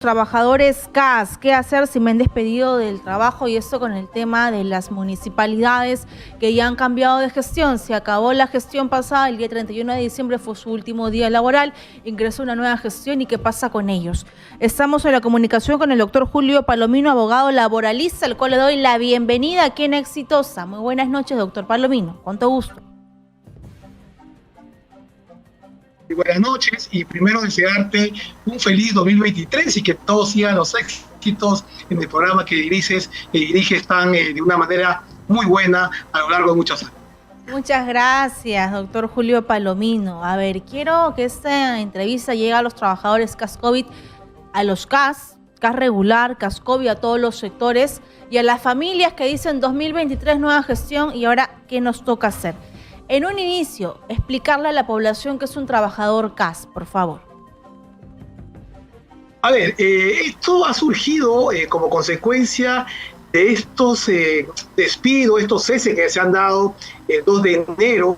Trabajadores CAS, ¿qué hacer si me han despedido del trabajo? Y esto con el tema de las municipalidades que ya han cambiado de gestión. Se acabó la gestión pasada, el día 31 de diciembre fue su último día laboral, ingresó una nueva gestión y qué pasa con ellos. Estamos en la comunicación con el doctor Julio Palomino, abogado laboralista, al cual le doy la bienvenida aquí en Exitosa. Muy buenas noches, doctor Palomino, con todo gusto. Buenas noches y primero desearte un feliz 2023 y que todos sigan los éxitos en el programa que diriges tan de una manera muy buena a lo largo de muchos años. Muchas gracias, doctor Julio Palomino. A ver, quiero que esta entrevista llegue a los trabajadores CAS COVID, a los CAS regular, CAS COVID, a todos los sectores y a las familias que dicen 2023 nueva gestión y ahora, ¿qué nos toca hacer? En un inicio, explicarle a la población que es un trabajador CAS, por favor. A ver, esto ha surgido como consecuencia de estos despidos, estos ceses que se han dado el 2 de enero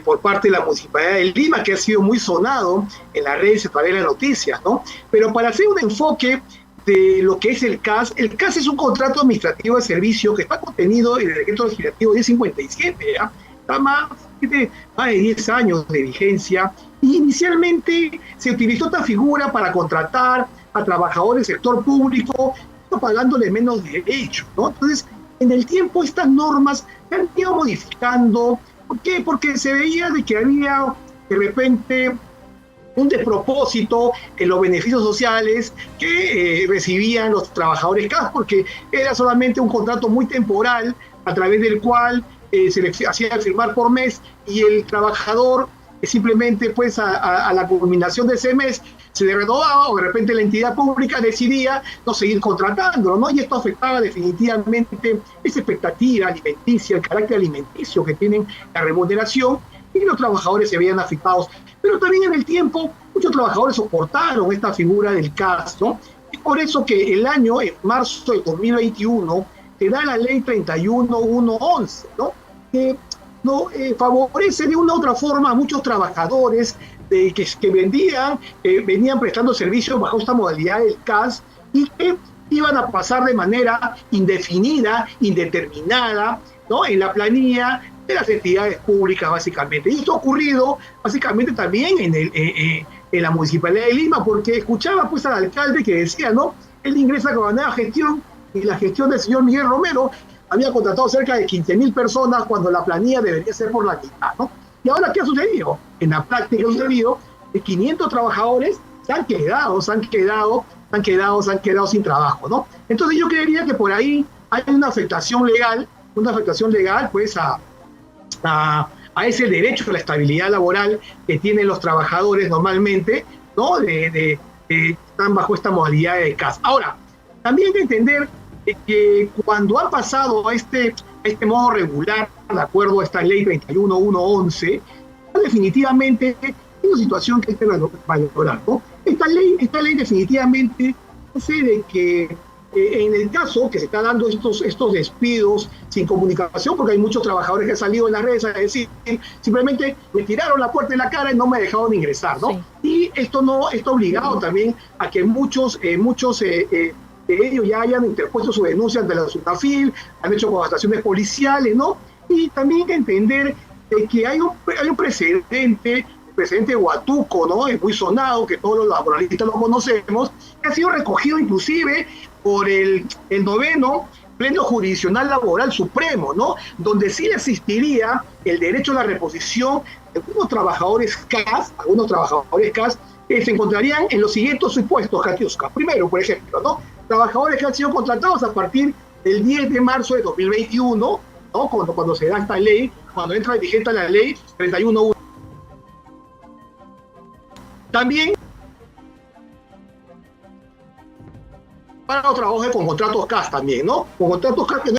por parte de la Municipalidad de Lima, que ha sido muy sonado en las redes y para las noticias, ¿no? Pero para hacer un enfoque de lo que es el CAS es un contrato administrativo de servicio que está contenido en el decreto legislativo 1057, ¿ya? Está tiene más de 10 años de vigencia y inicialmente se utilizó esta figura para contratar a trabajadores del sector público pagándole menos derechos, ¿no? Entonces, en el tiempo estas normas se han ido modificando. ¿Por qué? Porque se veía de que había de repente un despropósito en los beneficios sociales que recibían los trabajadores CAS, porque era solamente un contrato muy temporal a través del cual se le hacía firmar por mes y el trabajador simplemente pues a la culminación de ese mes se le renovaba o de repente la entidad pública decidía no seguir contratándolo, ¿no? Y esto afectaba definitivamente esa expectativa alimenticia, el carácter alimenticio que tienen la remuneración y los trabajadores se veían afectados. Pero también en el tiempo muchos trabajadores soportaron esta figura del CAS, ¿no? Y por eso que el año, en marzo de 2021, te da la ley 31111, ¿no? Que favorece de una u otra forma a muchos trabajadores que venían prestando servicios bajo esta modalidad del CAS y que iban a pasar de manera indefinida, indeterminada, ¿no? En la planilla de las entidades públicas, básicamente. Y esto ha ocurrido básicamente también en la Municipalidad de Lima, porque escuchaba pues al alcalde que decía, ¿no? Él ingresa con la nueva gestión y la gestión del señor Miguel Romero había contratado cerca de 15.000 personas cuando la planilla debería ser por la mitad, ¿no? ¿Y ahora qué ha sucedido? En la práctica ha sucedido que 500 trabajadores se han quedado sin trabajo, ¿no? Entonces yo creería que por ahí hay una afectación legal pues a ese derecho a la estabilidad laboral que tienen los trabajadores normalmente, ¿no? Están bajo esta modalidad de CAS. Ahora, también hay que entender que cuando han pasado a este modo regular, de acuerdo a esta ley 31111, definitivamente es una situación que hay que valorar, ¿no? Esta ley definitivamente hace de que en el caso que se está dando estos despidos sin comunicación, porque hay muchos trabajadores que han salido en las redes a decir, simplemente me tiraron la puerta en la cara y no me dejaron ingresar, ¿no? Sí. Y esto está obligado también a que muchos de ellos ya hayan interpuesto su denuncia ante la SUNAFIL, han hecho constataciones policiales, ¿no? Y también hay que entender que hay un precedente, el precedente Huatuco, ¿no? Es muy sonado, que todos los laboralistas lo conocemos, que ha sido recogido inclusive por el 9º Pleno Jurisdiccional Laboral Supremo, ¿no? Donde sí existiría el derecho a la reposición de algunos trabajadores CAS que se encontrarían en los siguientes supuestos, Katiuska. Primero, por ejemplo, ¿no? Trabajadores que han sido contratados a partir del 10 de marzo de 2021, ¿no? Cuando se da esta ley, cuando entra vigente la ley 31111. También para los trabajos con contratos CAS también, ¿no? Con contratos CAS que no.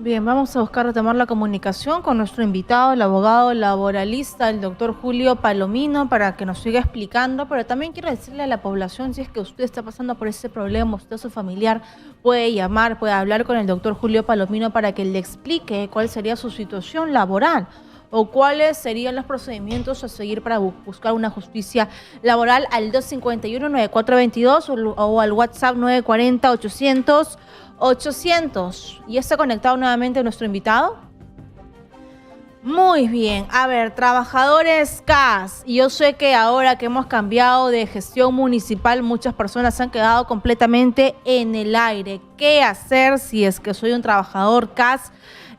Bien, vamos a buscar retomar la comunicación con nuestro invitado, el abogado laboralista, el doctor Julio Palomino, para que nos siga explicando, pero también quiero decirle a la población, si es que usted está pasando por ese problema, usted o su familiar, puede llamar, puede hablar con el doctor Julio Palomino para que le explique cuál sería su situación laboral. o cuáles serían los procedimientos a seguir para buscar una justicia laboral al 251-9422 o al WhatsApp 940-800-800. ¿Y está conectado nuevamente nuestro invitado? Muy bien, a ver, trabajadores CAS, yo sé que ahora que hemos cambiado de gestión municipal, muchas personas han quedado completamente en el aire. ¿Qué hacer si es que soy un trabajador CAS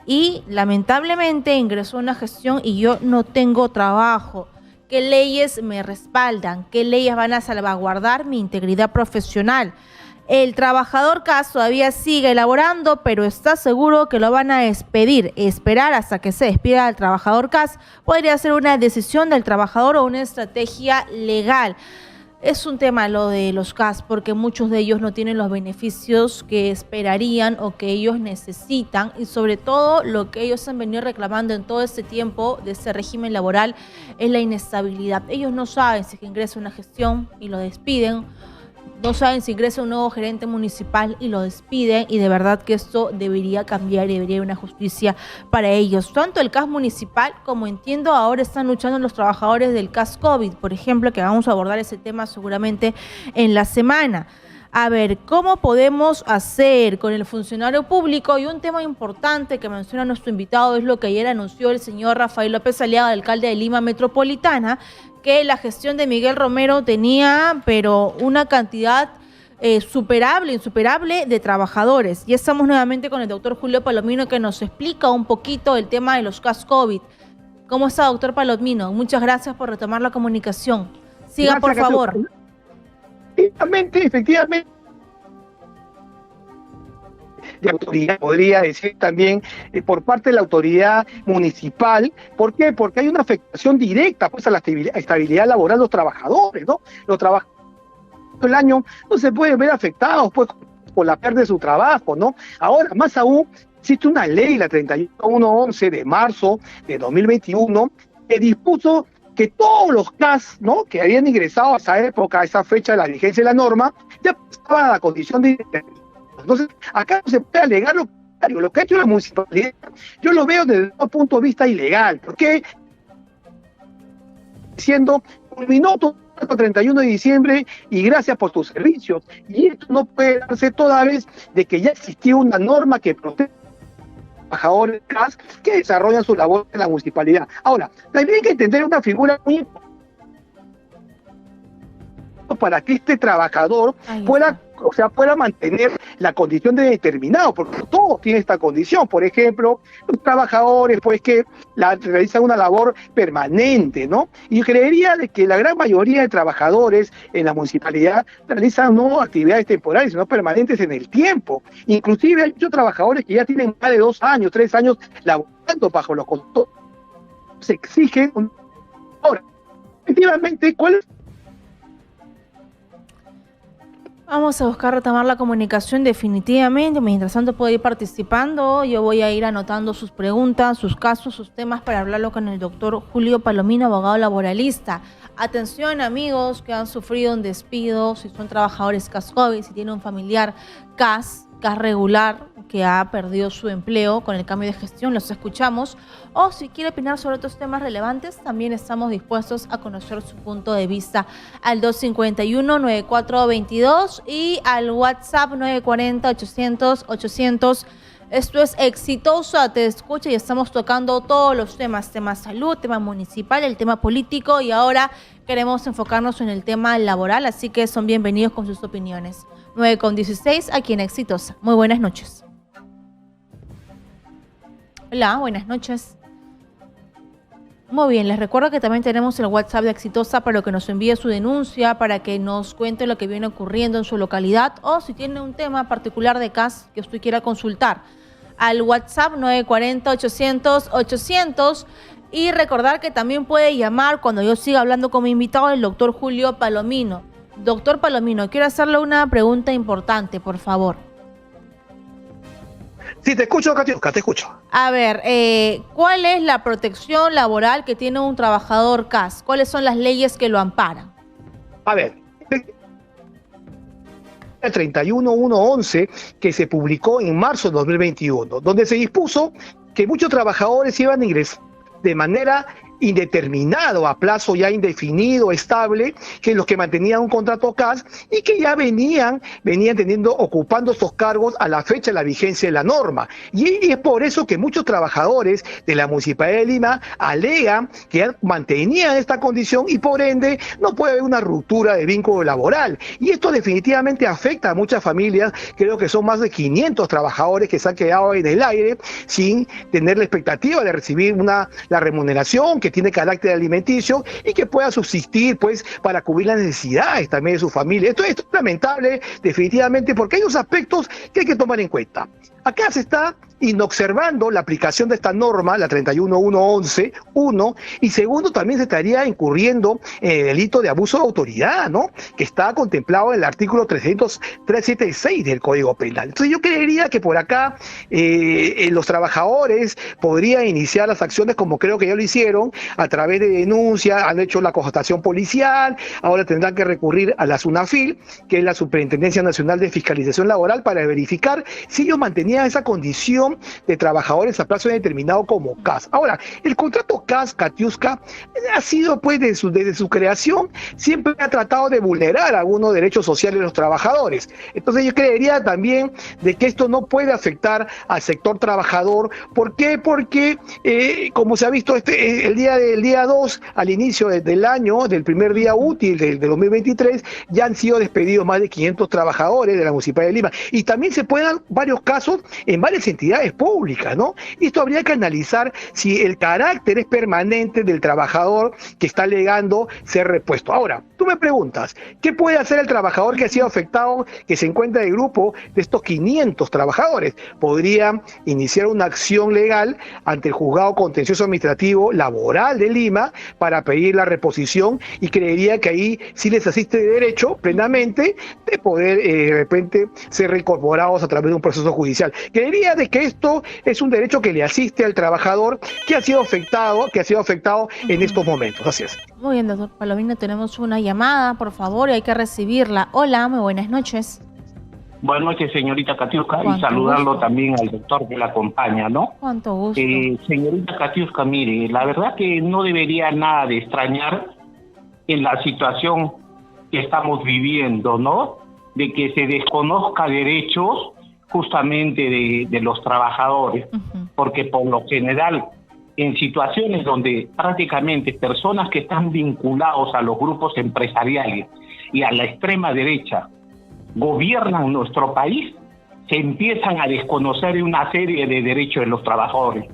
y lamentablemente ingresó a una gestión y yo no tengo trabajo? ¿Qué leyes me respaldan? ¿Qué leyes van a salvaguardar mi integridad profesional? El trabajador CAS todavía sigue elaborando, pero está seguro que lo van a despedir. Esperar hasta que se despida al trabajador CAS podría ser una decisión del trabajador o una estrategia legal. Es un tema lo de los CAS porque muchos de ellos no tienen los beneficios que esperarían o que ellos necesitan, y sobre todo lo que ellos han venido reclamando en todo este tiempo de ese régimen laboral es la inestabilidad. Ellos no saben si ingresa una gestión y lo despiden, no saben si ingresa un nuevo gerente municipal y lo despiden, y de verdad que esto debería cambiar y debería haber una justicia para ellos. Tanto el CAS municipal como entiendo ahora están luchando los trabajadores del CAS COVID, por ejemplo, que vamos a abordar ese tema seguramente en la semana. A ver, ¿cómo podemos hacer con el funcionario público? Y un tema importante que menciona nuestro invitado es lo que ayer anunció el señor Rafael López Aliaga, alcalde de Lima Metropolitana, que la gestión de Miguel Romero tenía, pero una cantidad insuperable de trabajadores. Y estamos nuevamente con el doctor Julio Palomino, que nos explica un poquito el tema de los CAS COVID. ¿Cómo está, doctor Palomino? Muchas gracias por retomar la comunicación. Siga, gracias, por favor. Efectivamente, de autoridad, podría decir también por parte de la autoridad municipal. ¿Por qué? Porque hay una afectación directa pues a la estabilidad laboral de los trabajadores, ¿no? Los trabajadores del año no se pueden ver afectados pues por la pérdida de su trabajo, ¿no? Ahora, más aún, existe una ley, la 3111 de marzo de 2021, que dispuso que todos los CAS, ¿no?, que habían ingresado a esa época, a esa fecha de la vigencia de la norma, ya pasaban a la condición de indeterminados. Entonces, acá no se puede alegar lo que ha hecho la municipalidad. Yo lo veo desde un punto de vista ilegal, porque diciendo, culminó todo el 31 de diciembre y gracias por tus servicios. Y esto no puede darse toda vez de que ya existía una norma que protege trabajadores CAS que desarrollan su labor en la municipalidad. Ahora, también hay que entender una figura muy importante para que este trabajador pueda mantener la condición de determinado, porque todos tienen esta condición. Por ejemplo, los trabajadores pues que realizan una labor permanente, ¿no? Y creería de que la gran mayoría de trabajadores en la municipalidad realizan no actividades temporales, sino permanentes en el tiempo. Inclusive hay muchos trabajadores que ya tienen más de 2 años, 3 años laborando bajo los contratos. Se exige ahora, efectivamente, ¿cuál es? Vamos a buscar retomar la comunicación definitivamente. Mientras tanto puede ir participando. Yo voy a ir anotando sus preguntas, sus casos, sus temas para hablarlo con el doctor Julio Palomino, abogado laboralista. Atención, amigos que han sufrido un despido, si son trabajadores CAS COVID, si tienen un familiar CAS regular que ha perdido su empleo con el cambio de gestión, los escuchamos. O si quiere opinar sobre otros temas relevantes, también estamos dispuestos a conocer su punto de vista al 251-9422 y al WhatsApp 940-800-800. Esto es Exitosa, te escucha, y estamos tocando todos los temas, tema salud, tema municipal, el tema político, y ahora queremos enfocarnos en el tema laboral, así que son bienvenidos con sus opiniones. 9:16 aquí en Exitosa. Muy buenas noches. Hola, buenas noches. Muy bien, les recuerdo que también tenemos el WhatsApp de Exitosa para que nos envíe su denuncia, para que nos cuente lo que viene ocurriendo en su localidad, o si tiene un tema particular de CAS que usted quiera consultar, al WhatsApp 940-800-800, y recordar que también puede llamar cuando yo siga hablando con mi invitado, el doctor Julio Palomino. Doctor Palomino, quiero hacerle una pregunta importante, por favor. Sí, te escucho, Katiuska, te escucho. A ver, ¿cuál es la protección laboral que tiene un trabajador CAS? ¿Cuáles son las leyes que lo amparan? A ver, el 31.1.11 que se publicó en marzo de 2021, donde se dispuso que muchos trabajadores iban a ingresar de manera indeterminado, a plazo ya indefinido, estable, que los que mantenían un contrato CAS y que ya venían ocupando estos cargos a la fecha de la vigencia de la norma. Y es por eso que muchos trabajadores de la Municipalidad de Lima alegan que ya mantenían esta condición y por ende no puede haber una ruptura de vínculo laboral. Y esto definitivamente afecta a muchas familias, creo que son más de 500 trabajadores que se han quedado en el aire sin tener la expectativa de recibir la remuneración que tiene carácter alimenticio y que pueda subsistir pues para cubrir las necesidades también de su familia. Esto es lamentable definitivamente porque hay unos aspectos que hay que tomar en cuenta. Acá se está inobservando la aplicación de esta norma, la 31111, uno, y segundo, también se estaría incurriendo en el delito de abuso de autoridad, ¿no? Que está contemplado en el artículo 376 del Código Penal. Entonces yo creería que por acá los trabajadores podrían iniciar las acciones como creo que ya lo hicieron, a través de denuncia, han hecho la constatación policial, ahora tendrán que recurrir a la SUNAFIL, que es la Superintendencia Nacional de Fiscalización Laboral, para verificar si ellos mantenían esa condición de trabajadores a plazo determinado como CAS. Ahora, el contrato CAS, Katiuska, ha sido pues desde su creación, siempre ha tratado de vulnerar algunos derechos sociales de los trabajadores. Entonces yo creería también de que esto no puede afectar al sector trabajador. ¿Por qué? Porque como se ha visto el día 2, al inicio del año, del primer día útil del 2023, ya han sido despedidos más de 500 trabajadores de la Municipalidad de Lima. Y también se pueden dar varios casos en varias entidades públicas, ¿no? Y esto habría que analizar si el carácter es permanente del trabajador que está alegando ser repuesto. Ahora, tú me preguntas, ¿qué puede hacer el trabajador que ha sido afectado, que se encuentra en el grupo de estos 500 trabajadores? Podría iniciar una acción legal ante el Juzgado Contencioso Administrativo Laboral de Lima para pedir la reposición y creería que ahí sí les asiste de derecho plenamente de poder de repente ser reincorporados a través de un proceso judicial. Creería de que esto es un derecho que le asiste al trabajador que ha sido afectado en estos momentos. Así es. Muy bien, doctor Palomino, tenemos una llamada, por favor, y hay que recibirla. Hola, muy buenas noches. Buenas noches, señorita Katiuska, y saludarlo gusto. También al doctor que la acompaña, ¿no? Cuánto gusto. Señorita Katiuska, mire, la verdad que no debería nada de extrañar en la situación que estamos viviendo, ¿no? De que se desconozca derechos justamente de los trabajadores, porque por lo general, en situaciones donde prácticamente personas que están vinculados a los grupos empresariales y a la extrema derecha gobiernan nuestro país, se empiezan a desconocer una serie de derechos de los trabajadores.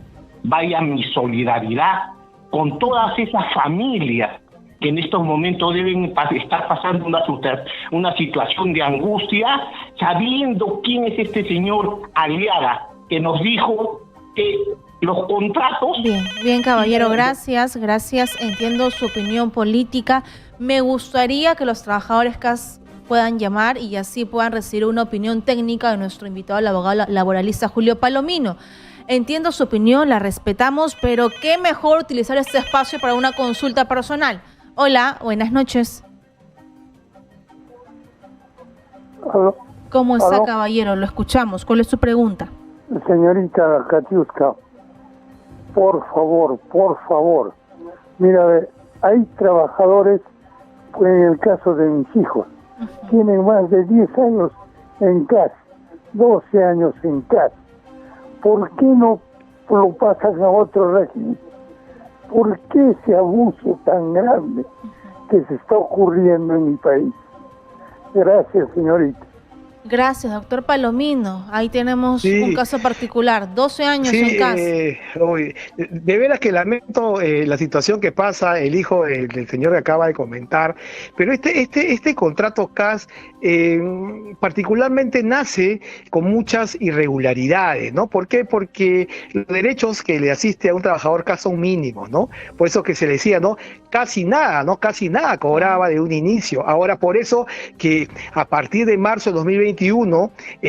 Vaya mi solidaridad con todas esas familias que en estos momentos deben estar pasando una situación de angustia, sabiendo quién es este señor Aliaga, que nos dijo que los contratos... Bien, caballero, gracias, entiendo su opinión política. Me gustaría que los trabajadores CAS puedan llamar y así puedan recibir una opinión técnica de nuestro invitado, el abogado laboralista Julio Palomino. Entiendo su opinión, la respetamos, pero qué mejor utilizar este espacio para una consulta personal. Hola, buenas noches. ¿Aló? ¿Cómo está, ¿Aló? caballero? Lo escuchamos. ¿Cuál es su pregunta? Señorita Katiuska, por favor. Mira, hay trabajadores, pues en el caso de mis hijos, tienen más de 10 años en CAS, 12 años en CAS. ¿Por qué no lo pasan a otro régimen? ¿Por qué ese abuso tan grande que se está ocurriendo en mi país? Gracias, señorita. Gracias, doctor Palomino. Ahí tenemos un caso particular, 12 años en CAS. De veras que lamento la situación que pasa el hijo del señor que acaba de comentar, pero este contrato CAS particularmente nace con muchas irregularidades, ¿no? ¿Por qué? Porque los derechos que le asiste a un trabajador CAS son mínimos, ¿no? Por eso que se le decía, ¿no? Casi nada cobraba de un inicio. Ahora, por eso que a partir de marzo de 2021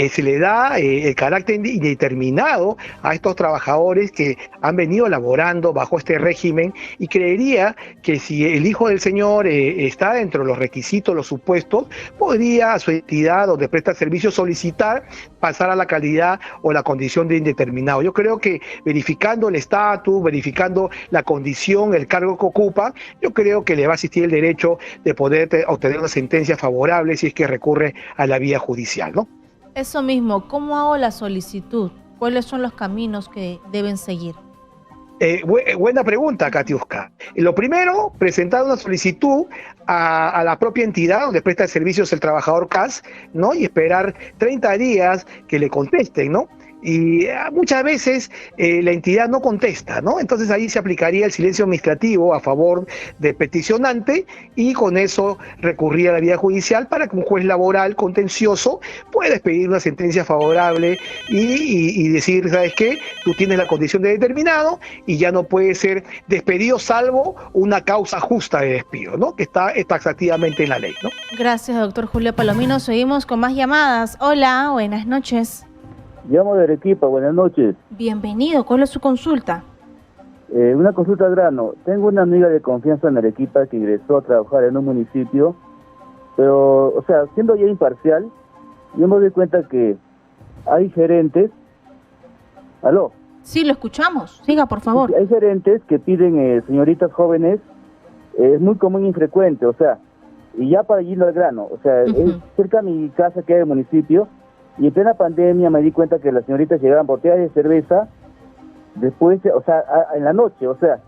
se le da el carácter indeterminado a estos trabajadores que han venido laborando bajo este régimen, y creería que si el hijo del señor está dentro de los requisitos, los supuestos, podría a su entidad donde presta servicio solicitar pasar a la calidad o la condición de indeterminado. Yo creo que verificando el estatus, verificando la condición, el cargo que ocupa, yo creo que le va a existir el derecho de poder obtener una sentencia favorable si es que recurre a la vía judicial, ¿no? Eso mismo, ¿cómo hago la solicitud? ¿Cuáles son los caminos que deben seguir? Buena pregunta, Katiuska. Lo primero, presentar una solicitud a la propia entidad donde presta servicios el trabajador CAS, ¿no? Y esperar 30 días que le contesten, ¿no? Y muchas veces la entidad no contesta, ¿no? Entonces ahí se aplicaría el silencio administrativo a favor del peticionante y con eso recurrir a la vía judicial para que un juez laboral contencioso pueda expedir una sentencia favorable y decir, ¿sabes qué? Tú tienes la condición de determinado y ya no puede ser despedido salvo una causa justa de despido, ¿no? Que está taxativamente en la ley, ¿no? Gracias, doctor Julio Palomino. Seguimos con más llamadas. Hola, buenas noches. Llamo de Arequipa, buenas noches. Bienvenido, ¿cuál es su consulta? Una consulta al grano. Tengo una amiga de confianza en Arequipa que ingresó a trabajar en un municipio, pero, o sea, siendo ya imparcial, yo me doy cuenta que hay gerentes... ¿Aló? Sí, lo escuchamos. Siga, por favor. Hay gerentes que piden señoritas jóvenes, es muy común e infrecuente, o sea, y ya para ir al grano, o sea, es cerca de mi casa que hay el municipio, y en plena pandemia me di cuenta que las señoritas llegaban botellas de cerveza después, o sea, en la noche, o sea,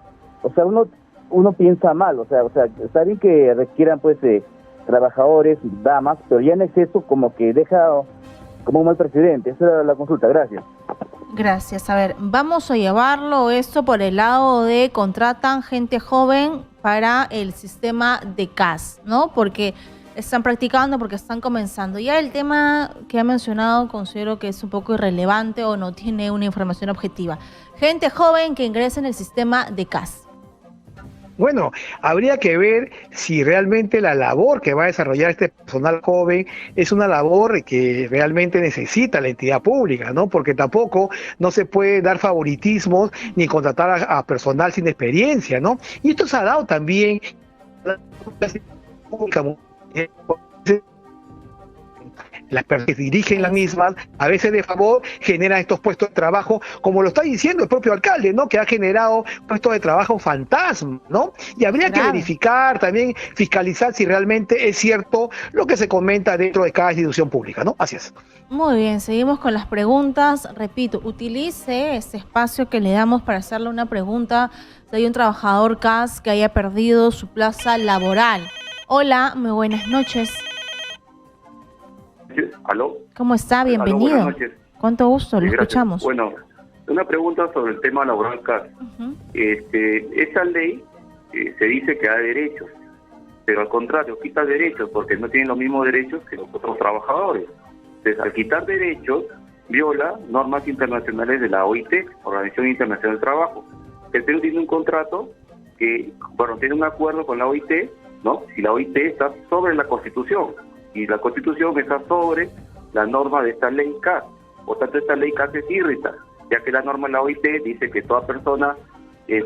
uno piensa mal, o sea, está bien que requieran pues trabajadores, damas, pero ya en exceso como que deja como un mal precedente. Esa era la consulta, gracias. Gracias. A ver, vamos a llevarlo esto por el lado de contratan gente joven para el sistema de CAS, ¿no? Porque están practicando, porque están comenzando. Ya el tema que ha mencionado considero que es un poco irrelevante o no tiene una información objetiva. Gente joven que ingresa en el sistema de CAS. Bueno, habría que ver si realmente la labor que va a desarrollar este personal joven es una labor que realmente necesita la entidad pública, ¿no? Porque tampoco no se puede dar favoritismos ni contratar a personal sin experiencia, ¿no? Y esto se ha dado también las personas que dirigen las mismas, a veces de favor, generan estos puestos de trabajo, como lo está diciendo el propio alcalde, ¿no? Que ha generado puestos de trabajo fantasma, ¿no? Y habría que verificar, también fiscalizar si realmente es cierto lo que se comenta dentro de cada institución pública, ¿no? Así es. Muy bien, seguimos con las preguntas. Repito, utilice este espacio que le damos para hacerle una pregunta si hay un trabajador CAS que haya perdido su plaza laboral. Hola, muy buenas noches. ¿Aló? ¿Cómo está? Bienvenido. Aló, buenas noches. Cuánto gusto, lo Gracias. escuchamos. Bueno, una pregunta sobre el tema laboral CAS. Esta ley se dice que da derechos, pero al contrario, quita derechos porque no tienen los mismos derechos que los otros trabajadores. Entonces, al quitar derechos, viola normas internacionales de la OIT, Organización Internacional del Trabajo. El Perú tiene un contrato que, bueno, tiene un acuerdo con la OIT, ¿no? Si la OIT está sobre la Constitución, y la Constitución está sobre la norma de esta ley CAS. Por tanto, esta ley CAS es írrita, ya que la norma de la OIT dice que toda persona,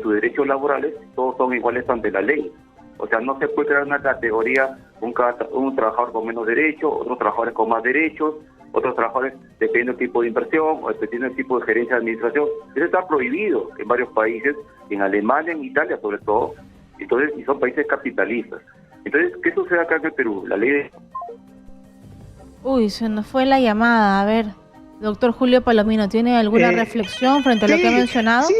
sus derechos laborales, todos son iguales ante la ley. O sea, no se puede crear una categoría, un trabajador con menos derechos, otros trabajadores con más derechos, otros trabajadores dependiendo del tipo de inversión o dependiendo del tipo de gerencia de administración. Eso está prohibido en varios países, en Alemania, en Italia sobre todo, entonces, y son países capitalistas. Entonces, ¿qué sucede acá en el Perú? La ley de... Uy, se nos fue la llamada. A ver, doctor Julio Palomino, ¿tiene alguna reflexión frente a lo que ha mencionado? Sí,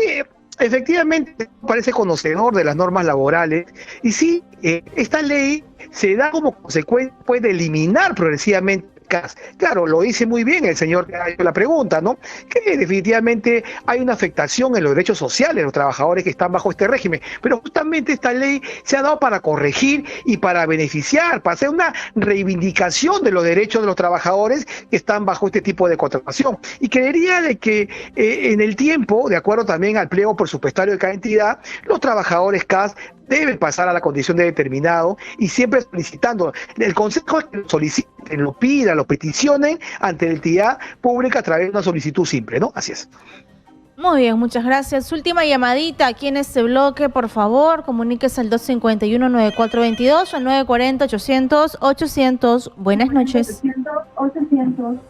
efectivamente, parece conocedor de las normas laborales. Y sí, esta ley se da como consecuencia pues, de eliminar progresivamente CAS. Claro, lo dice muy bien el señor que ha hecho la pregunta, ¿no? Que definitivamente hay una afectación en los derechos sociales de los trabajadores que están bajo este régimen, pero justamente esta ley se ha dado para corregir y para beneficiar, para hacer una reivindicación de los derechos de los trabajadores que están bajo este tipo de contratación. Y creería de que en el tiempo, de acuerdo también al pliego presupuestario de cada entidad, los trabajadores CAS deben pasar a la condición de determinado y siempre solicitando. El consejo es que lo soliciten, lo pidan, lo peticionen ante la entidad pública a través de una solicitud simple, ¿no? Así es. Muy bien, muchas gracias. Última llamadita aquí en este bloque, por favor, comuníquese al 251-9422 o 940-800-800. Buenas noches. 800.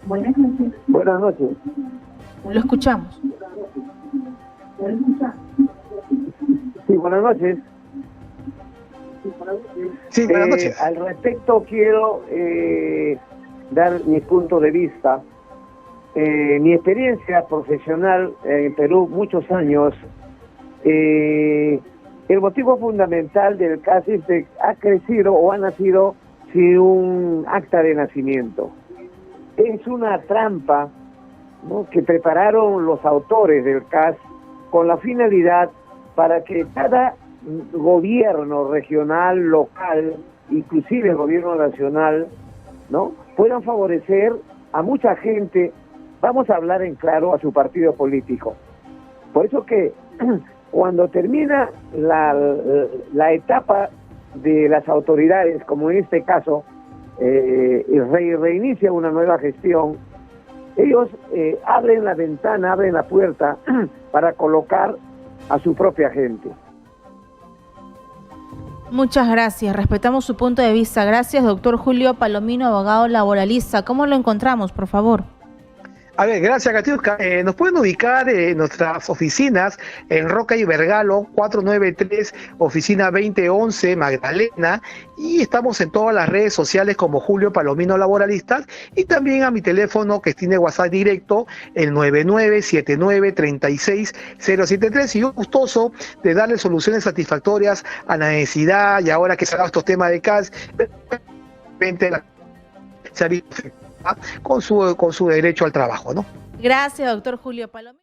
Buenas noches. Buenas noches. Lo escuchamos. Sí, buenas noches. Sí, buenas noches. Al respecto quiero dar mi punto de vista. Mi experiencia profesional en Perú, muchos años, el motivo fundamental del caso es que ha crecido o ha nacido sin un acta de nacimiento. Es una trampa, ¿no?, que prepararon los autores del CAS con la finalidad para que cada gobierno regional, local, inclusive el gobierno nacional, ¿no?, puedan favorecer a mucha gente, vamos a hablar en claro, a su partido político. Por eso que cuando termina la etapa de las autoridades, como en este caso, reinicia una nueva gestión, ellos abren la ventana, abren la puerta para colocar a su propia gente. Muchas gracias, respetamos su punto de vista. Gracias, doctor Julio Palomino, abogado laboralista. ¿Cómo lo encontramos, por favor? A ver, gracias, Katiuska. Nos pueden ubicar en nuestras oficinas en Roca y Vergalo, 493, oficina 2011, Magdalena, y estamos en todas las redes sociales como Julio Palomino Laboralistas, y también a mi teléfono que tiene WhatsApp directo, el 9979360073, y yo gustoso de darle soluciones satisfactorias a la necesidad, y ahora que se han dado estos temas de CAS, se ha visto con su derecho al trabajo, ¿no? Gracias, doctor Julio Palomino.